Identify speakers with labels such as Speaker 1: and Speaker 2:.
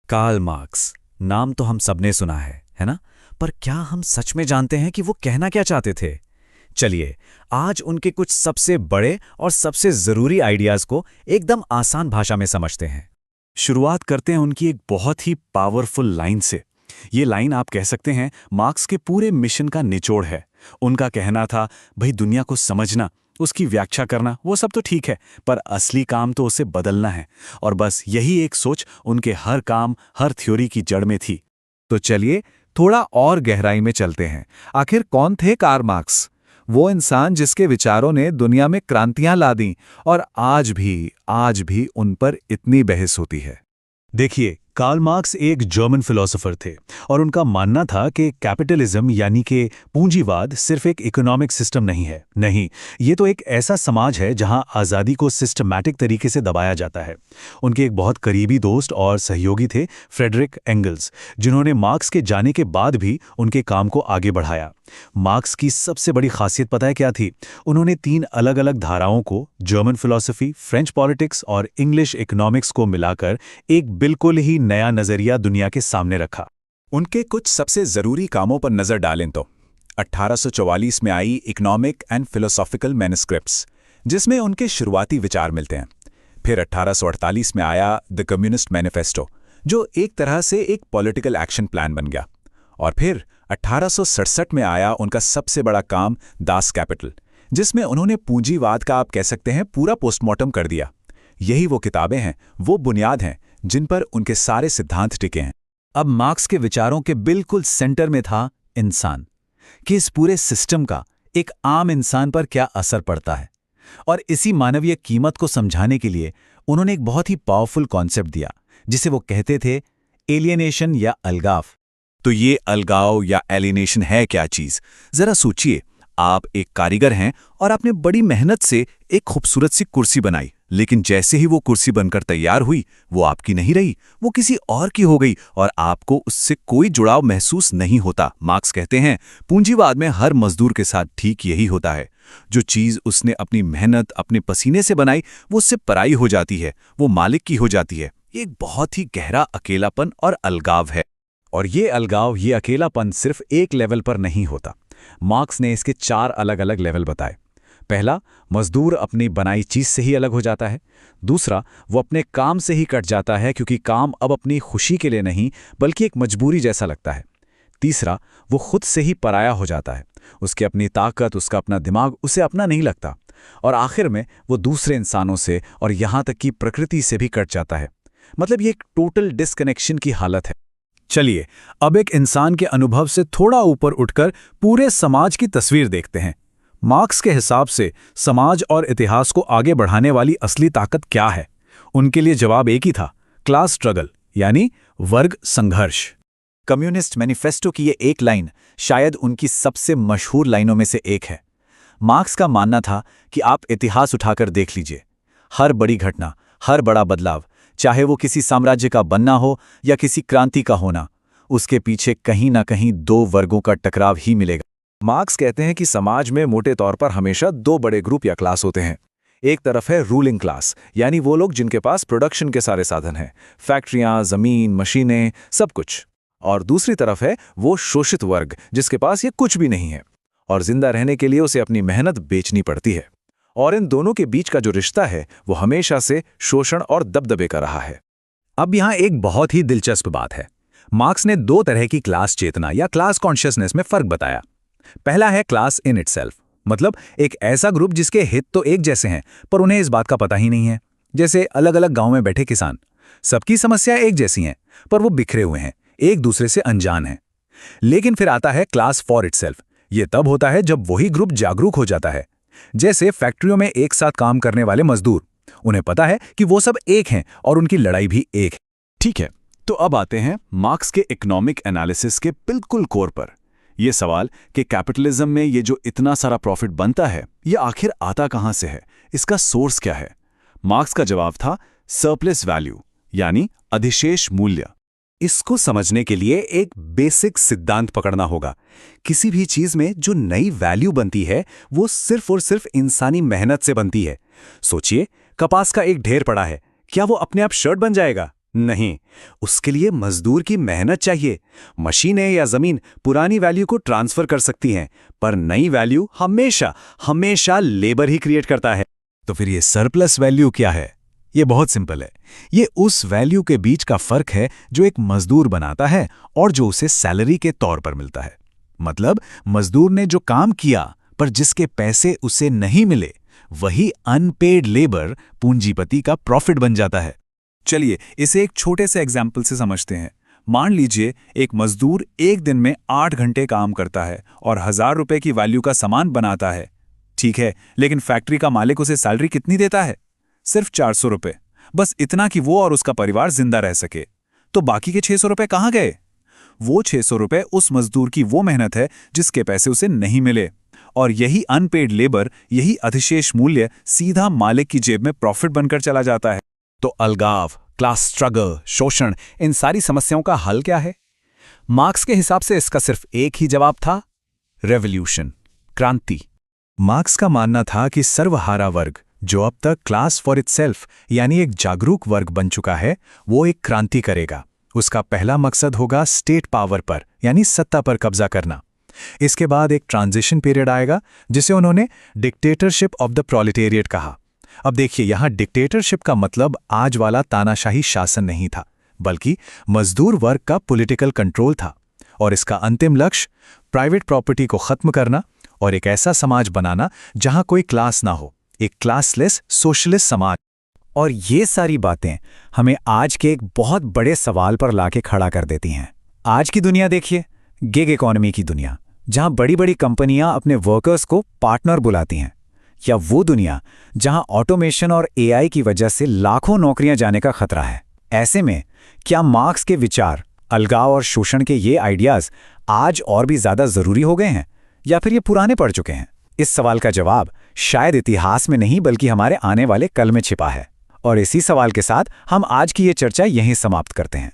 Speaker 1: Karl Marx, नाम तो हम सबने सुना है ना? पर क्या हम सच में जानते हैं कि वो कहना क्या चाहते थे? चलिए, आज उनके कुछ सबसे बड़े और सबसे जरूरी आइडियाज को एकदम आसान भाषा में समझते हैं।
Speaker 2: शुरुआत करते हैं उनकी एक बहुत ही पावरफुल लाइन से। ये लाइन आप कह सकते हैं मार्क्स के पूरे मिशन का निचोड़ है। उनका कहना था, भाई दुनिया को समझना, उसकी व्याख्या करना वो सब तो ठीक है, पर असली काम तो उसे बदलना है। और बस यही एक सोच उनके हर काम, हर थ्योरी की जड़ में थी।
Speaker 3: तो चलिए थोड़ा और गहराई में चलते हैं। आखिर कौन थे कार्ल मार्क्स? वो इंसान जिसके विचारों ने दुनिया में क्रांतियां ला दी और आज भी उन पर इतनी बहस होती है।
Speaker 2: देखिए, कार्ल मार्क्स एक जर्मन फिलोसोफर थे और उनका मानना था कि कैपिटलिज्म यानी कि पूंजीवाद सिर्फ एक इकोनॉमिक सिस्टम नहीं है। नहीं, ये तो एक ऐसा समाज है जहां आज़ादी को सिस्टमैटिक तरीके से दबाया जाता है। उनके एक बहुत करीबी दोस्त और सहयोगी थे फ्रेडरिक एंगल्स, जिन्होंने मार्क्स के जाने के बाद भी उनके काम को आगे बढ़ाया। मार्क्स की सबसे बड़ी खासियत पता है क्या थी? उन्होंने 3 अलग-अलग धाराओं को, जर्मन फिलॉसफी, फ्रेंच पॉलिटिक्स और इंग्लिश इकोनॉमिक्स को मिलाकर एक बिल्कुल ही नया नजरिया दुनिया के सामने रखा।
Speaker 4: उनके कुछ सबसे जरूरी कामों पर नजर डालें तो 1844 में I economic and philosophical manuscripts, जिसमें उनके शुरुआती विचार मिलते हैं। फिर 1848 में आया द कम्युनिस्ट मैनिफेस्टो, जो एक तरह से एक पॉलिटिकल एक्शन प्लान बन गया। और फिर 1867 में आया उनका सबसे बड़ा काम दास कैपिटल, जिसमें उन्होंने पूंजीवाद का, आप कह सकते हैं, पूरा पोस्टमार्टम कर दिया। यही वो किताबें हैं, वो बुनियाद हैं जिन पर उनके सारे सिद्धांत टिके हैं।
Speaker 1: अब मार्क्स के विचारों के बिल्कुल सेंटर में था इंसान, कि इस पूरे सिस्टम का एक आम इंसान पर क्या असर पड़ता है। और इसी मानवीय कीमत को समझाने के लिए उन्होंने एक बहुत ही पावरफुल कॉन्सेप्ट दिया, जिसे वो कहते थे एलियनेशन या अलगाव।
Speaker 4: तो ये अलगाव या एलिनेशन है क्या चीज? जरा सोचिए, आप एक कारीगर हैं और आपने बड़ी मेहनत से एक खूबसूरत सी कुर्सी बनाई, लेकिन जैसे ही वो कुर्सी बनकर तैयार हुई, वो आपकी नहीं रही, वो किसी और की हो गई और आपको उससे कोई जुड़ाव महसूस नहीं होता। मार्क्स कहते हैं, पूंजीवाद में हर मजदूर के साथ ठीक यही होता है। जो चीज उसने अपनी मेहनत, अपने पसीने से बनाई, वो उससे पराई हो जाती है, वो मालिक की हो जाती है। ये एक बहुत ही गहरा अकेलापन और अलगाव है।
Speaker 1: और ये अलगाव, ये अकेलापन सिर्फ एक लेवल पर नहीं होता। मार्क्स ने इसके 4 अलग अलग लेवल बताए। पहला, मजदूर अपनी बनाई चीज से ही अलग हो जाता है। दूसरा, वो अपने काम से ही कट जाता है, क्योंकि काम अब अपनी खुशी के लिए नहीं बल्कि एक मजबूरी जैसा लगता है। तीसरा, वो खुद से ही पराया हो जाता है, उसकी अपनी ताकत, उसका अपना दिमाग उसे अपना नहीं लगता। और आखिर में वो दूसरे इंसानों से और यहां तक कि प्रकृति से भी कट जाता है। मतलब ये एक टोटल डिस्कनेक्शन की हालत है।
Speaker 2: चलिए, अब एक इंसान के अनुभव से थोड़ा ऊपर उठकर पूरे समाज की तस्वीर देखते हैं। मार्क्स के हिसाब से समाज और इतिहास को आगे बढ़ाने वाली असली ताकत क्या है? उनके लिए जवाब एक ही था, क्लास स्ट्रगल, यानी वर्ग संघर्ष।
Speaker 4: कम्युनिस्ट मैनिफेस्टो की ये एक लाइन शायद उनकी सबसे मशहूर लाइनों में से एक है। मार्क्स का मानना था कि आप इतिहास उठाकर देख लीजिए, हर बड़ी घटना, हर बड़ा बदलाव, चाहे वो किसी साम्राज्य का बनना हो या किसी क्रांति का होना, उसके पीछे कहीं ना कहीं 2 वर्गों का टकराव ही मिलेगा।
Speaker 3: मार्क्स कहते हैं कि समाज में मोटे तौर पर हमेशा 2 बड़े ग्रुप या क्लास होते हैं। एक तरफ है रूलिंग क्लास, यानी वो लोग जिनके पास प्रोडक्शन के सारे साधन हैं, फैक्ट्रियां, जमीन, मशीनें, सब कुछ। और दूसरी तरफ है वो शोषित वर्ग, जिसके पास ये कुछ भी नहीं है और जिंदा रहने के लिए उसे अपनी मेहनत बेचनी पड़ती है। और इन दोनों के बीच का जो रिश्ता है वो हमेशा से शोषण और दबदबे का रहा है।
Speaker 1: अब यहाँ एक बहुत ही दिलचस्प बात है। मार्क्स ने 2 तरह की क्लास चेतना या क्लास कॉन्शियसनेस में फर्क बताया। पहला है क्लास इन इटसेल्फ, मतलब एक ऐसा ग्रुप जिसके हित तो एक जैसे हैं पर उन्हें इस बात का पता ही नहीं है। जैसे अलग अलग गांव में बैठे किसान, सबकी समस्या एक जैसी हैं पर वो बिखरे हुए हैं, एक दूसरे से अनजान हैं। लेकिन फिर आता है क्लास फॉर इटसेल्फ। ये तब होता है जब वही ग्रुप जागरूक हो जाता है। जैसे फैक्ट्रियों में एक साथ काम करने वाले मजदूर, उन्हें पता है कि वो सब एक हैं और उनकी लड़ाई भी एक है।
Speaker 2: ठीक है, तो अब आते हैं मार्क्स के इकोनॉमिक एनालिसिस के बिल्कुल कोर पर। यह सवाल कि कैपिटलिज्म में ये जो इतना सारा प्रॉफिट बनता है, ये आखिर आता कहां से है, इसका सोर्स क्या है? मार्क्स का जवाब था सरप्लस वैल्यू, यानी अधिशेष मूल्य।
Speaker 3: इसको समझने के लिए एक बेसिक सिद्धांत पकड़ना होगा। किसी भी चीज में जो नई वैल्यू बनती है वो सिर्फ और सिर्फ इंसानी मेहनत से बनती है। सोचिए, कपास का एक ढेर पड़ा है, क्या वो अपने आप शर्ट बन जाएगा?
Speaker 2: नहीं, उसके लिए मजदूर की मेहनत चाहिए। मशीनें या जमीन पुरानी वैल्यू को ट्रांसफर कर सकती हैं, पर नई वैल्यू हमेशा लेबर ही क्रिएट करता है।
Speaker 4: तो फिर ये सरप्लस वैल्यू क्या है? ये बहुत सिंपल है। ये उस वैल्यू के बीच का फर्क है जो एक मजदूर बनाता है और जो उसे सैलरी के तौर पर मिलता है। मतलब मजदूर ने जो काम किया पर जिसके पैसे उसे नहीं मिले, वही अनपेड लेबर पूंजीपति का प्रॉफिट बन जाता है।
Speaker 3: चलिए इसे एक छोटे से एग्जाम्पल से समझते हैं। मान लीजिए एक मजदूर एक दिन में 8 घंटे काम करता है और 1000 रुपए की वैल्यू का सामान बनाता है। ठीक है, लेकिन फैक्ट्री का मालिक उसे सैलरी कितनी देता है? सिर्फ 400 रुपए। बस इतना कि वो और उसका परिवार जिंदा रह सके। तो बाकी के 600 रुपए कहाँ गए? वो 600 रुपए उस मजदूर की वो मेहनत है जिसके पैसे उसे नहीं मिले, और यही अनपेड लेबर, यही अधिशेष मूल्य सीधा मालिक की जेब में प्रॉफिट बनकर चला जाता है।
Speaker 4: तो अलगाव, क्लास स्ट्रगल, शोषण, इन सारी समस्याओं का हल क्या है? मार्क्स के हिसाब से इसका सिर्फ एक ही जवाब था, रेवोल्यूशन, क्रांति।
Speaker 1: मार्क्स का मानना था कि सर्वहारा वर्ग, जो अब तक क्लास फॉर इटसेल्फ यानी एक जागरूक वर्ग बन चुका है, वो एक क्रांति करेगा। उसका पहला मकसद होगा स्टेट पावर पर यानी सत्ता पर कब्जा करना। इसके बाद एक ट्रांजिशन पीरियड आएगा जिसे उन्होंने डिक्टेटरशिप ऑफ द प्रोलेटेरिएट कहा। अब देखिए, यहाँ डिक्टेटरशिप का मतलब आज वाला तानाशाही शासन नहीं था, बल्कि मजदूर वर्ग का पॉलिटिकल कंट्रोल था। और इसका अंतिम लक्ष्य प्राइवेट प्रॉपर्टी को खत्म करना और एक ऐसा समाज बनाना जहां कोई क्लास ना हो, एक क्लासलेस सोशलिस्ट समाज।
Speaker 5: और ये सारी बातें हमें आज के एक बहुत बड़े सवाल पर लाके खड़ा कर देती हैं। आज की दुनिया देखिए, गिग इकोनॉमी की दुनिया, जहां बड़ी बड़ी कंपनियां अपने वर्कर्स को पार्टनर बुलाती हैं, या वो दुनिया जहां ऑटोमेशन और एआई की वजह से लाखों नौकरियां जाने का खतरा है। ऐसे में क्या मार्क्स के विचार, अलगाव और शोषण के ये आइडियाज आज और भी ज्यादा जरूरी हो गए हैं, या फिर ये पुराने पड़ चुके हैं? इस सवाल का जवाब शायद इतिहास में नहीं बल्कि हमारे आने वाले कल में छिपा है। और इसी सवाल के साथ हम आज की ये चर्चा यहीं समाप्त करते हैं।